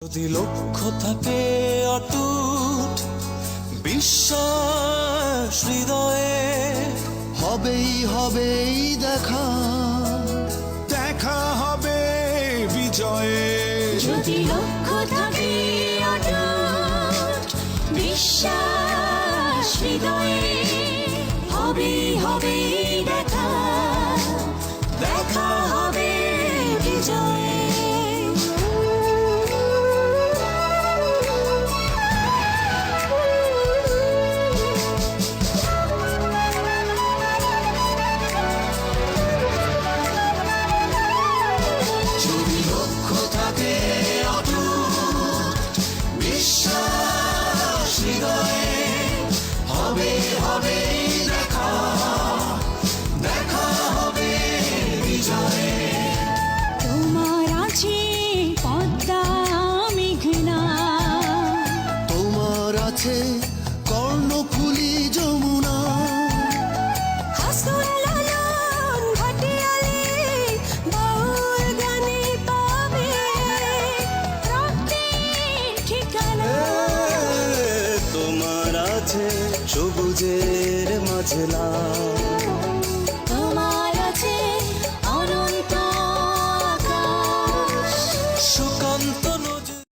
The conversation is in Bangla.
যদি লক্ষ্য থাকে অটুট বিশ্বাস হৃদয়ে, হবেই হবেই দেখা, দেখা হবে বিজয়ে। যদি লক্ষ্য থাকে অটুট বিশ্বাস হৃদয়ে, হবেই হবেই দেখা, দেখা হবে বিজয়ে। যদি লক্ষ্য থাকে অটুট বিশ্বাস হৃদয়ে, হবে হবে দেখা, দেখা হবে বিজয়ে। তোমার আছে পদ্মা মেঘনা, তোমার আছে কর্ণফুলী যমুনা, হাসন লালন ভাটিয়ালি বাউল গানে পাবে রক্তের ঠিকানা। তোমার আছে সবুজের মাঝে লাল,